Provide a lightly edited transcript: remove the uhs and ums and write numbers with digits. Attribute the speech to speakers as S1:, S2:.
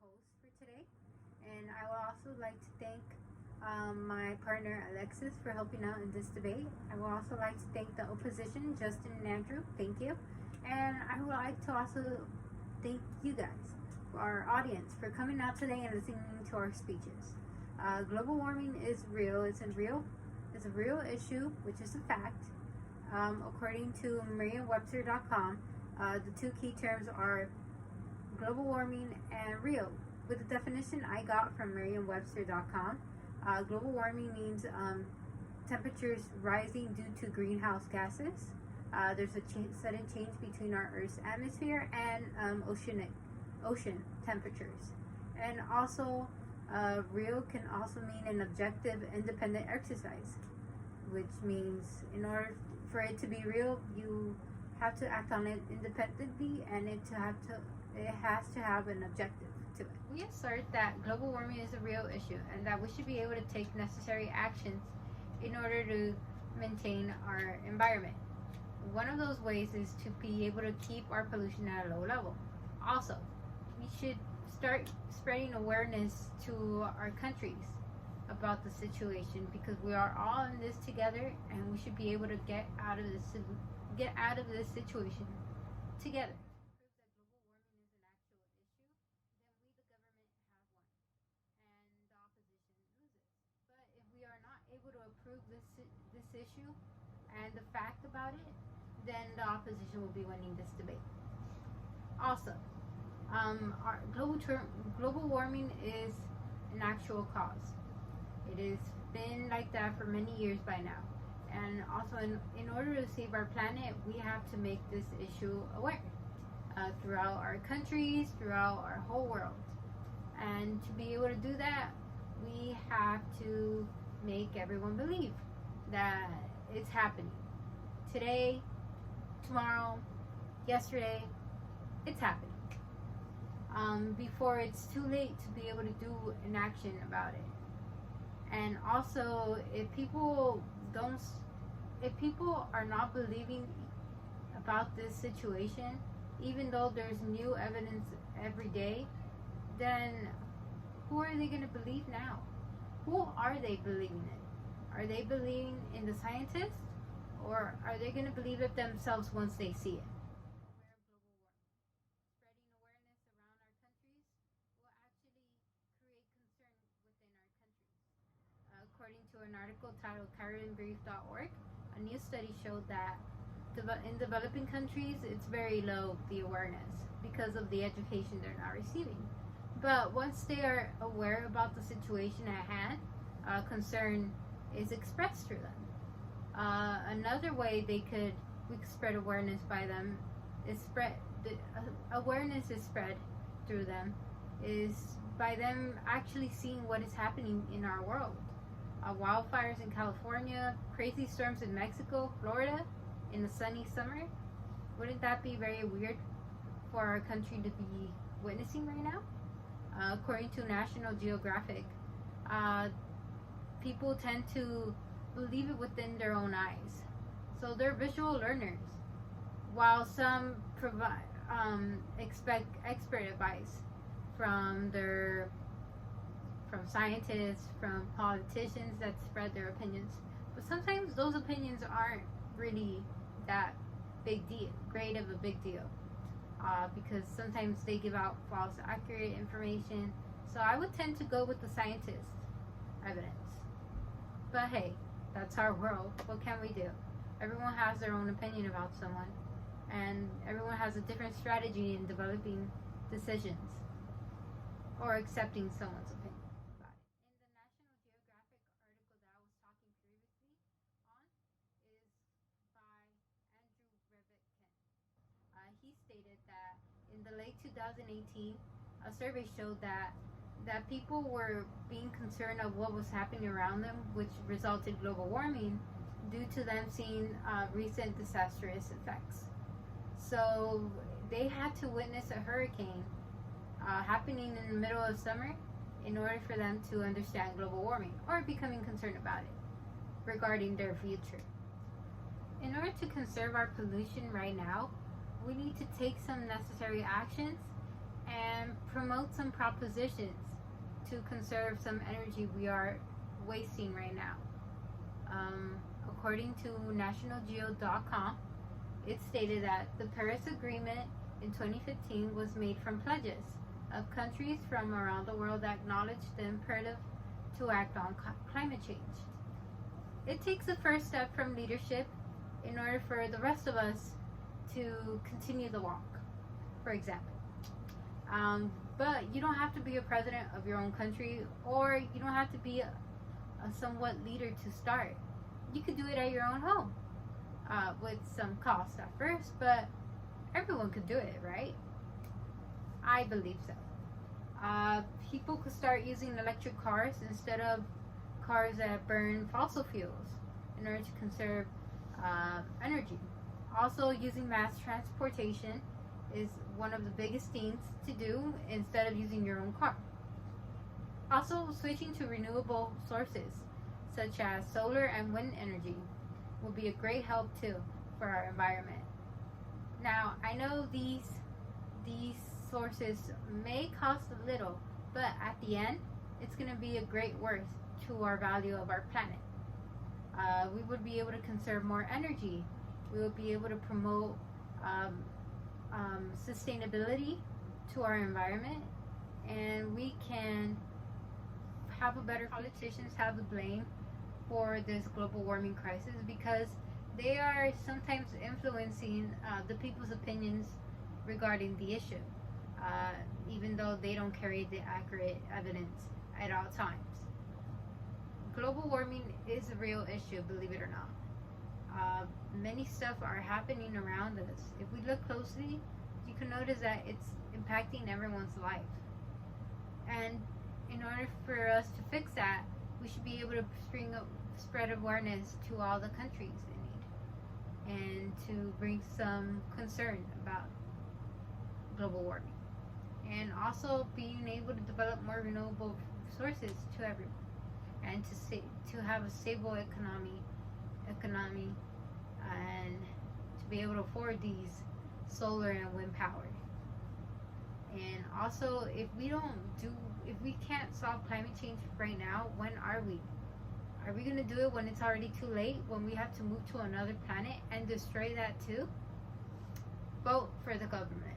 S1: host for today. And I would also like to thank my partner Alexis for helping out in this debate. I would also like to thank the opposition, Justin and Andrew. Thank you. And I would like to also thank you guys, our audience, for coming out today and listening to our speeches. Global warming is real. It's a real issue, which is a fact. According to Merriam-Webster.com, the two key terms are global warming and real. With the definition I got from Merriam-Webster.com, global warming means temperatures rising due to greenhouse gases. There's a sudden change between our Earth's atmosphere and ocean temperatures. And also, real can also mean an objective, independent exercise, which means in order for it to be real, you have to act on it independently, and it has to have an objective to it. We assert that global warming is a real issue and that we should be able to take necessary actions in order to maintain our environment. One of those ways is to be able to keep our pollution at a low level. Also, we should start spreading awareness to our countries about the situation, because we are all in this together and we should be able to get out of this situation together. If we are not able to approve this issue and the fact about it, then the opposition will be winning this debate. Also, our global warming is an actual cause. It has been like that for many years by now. And also, in order to save our planet, we have to make this issue aware throughout our countries, throughout our whole world. And to be able to do that, we have to make everyone believe that it's happening. Today, tomorrow, yesterday, it's happening. Before it's too late to be able to do an action about it. And also, if people are not believing about this situation, even though there's new evidence every day, then who are they going to believe now? Who are they believing in? Are they believing in the scientists, or are they going to believe it themselves once they see it? Spreading awareness around our countries will actually create concern within our countries. According to an article titled CaribbeanBrief.org, a new study showed that in developing countries, it's very low, the awareness, because of the education they're not receiving. But once they are aware about the situation at hand, concern is expressed through them. Another way we could spread awareness by them is awareness is spread through them is by them actually seeing what is happening in our world. Wildfires in California, crazy storms in Mexico, Florida, in the sunny summer. Wouldn't that be very weird for our country to be witnessing right now? According to National Geographic, people tend to believe it within their own eyes. So they're visual learners, while some expect expert advice from scientists, from politicians that spread their opinions. But sometimes those opinions aren't really that great of a big deal. Because sometimes they give out false accurate information. So I would tend to go with the scientist evidence. But hey, that's our world. What can we do? Everyone has their own opinion about someone, and everyone has a different strategy in developing decisions or accepting someone's opinion about it. In the National Geographic article that I was talking previously on is by Andrew Revitt Kent. He stated that in the late 2018, a survey showed that people were being concerned of what was happening around them, which resulted in global warming, due to them seeing recent disastrous effects. So they had to witness a hurricane happening in the middle of summer in order for them to understand global warming or becoming concerned about it regarding their future. In order to conserve our pollution right now, we need to take some necessary actions and promote some propositions to conserve some energy we are wasting right now. According to nationalgeo.com, it stated that the Paris Agreement in 2015 was made from pledges of countries from around the world that acknowledge the imperative to act on climate change. It takes a first step from leadership in order for the rest of us to continue the walk, for example. But you don't have to be a president of your own country, or you don't have to be a somewhat leader to start. You could do it at your own home, with some cost at first, but everyone could do it, right? I believe so. People could start using electric cars instead of cars that burn fossil fuels in order to conserve energy. Also, using mass transportation is one of the biggest things to do instead of using your own car. Also, switching to renewable sources such as solar and wind energy will be a great help too for our environment. Now, I know these sources may cost a little, but at the end, it's going to be a great worth to our value of our planet. We would be able to conserve more energy. We would be able to promote sustainability to our environment, and we can have a better. Politicians have the blame for this global warming crisis because they are sometimes influencing the people's opinions regarding the issue, even though they don't carry the accurate evidence at all times. Global warming is a real issue, believe it or not. Many stuff are happening around us. If we look closely, you can notice that it's impacting everyone's life. And in order for us to fix that, we should be able to spread awareness to all the countries in need, and to bring some concern about global warming, and also being able to develop more renewable sources to everyone, and to have a stable economy, and to be able to afford these solar and wind power. And also, if we can't solve climate change right now, when are we? Are we going to do it when it's already too late, when we have to move to another planet and destroy that too? Vote for the government.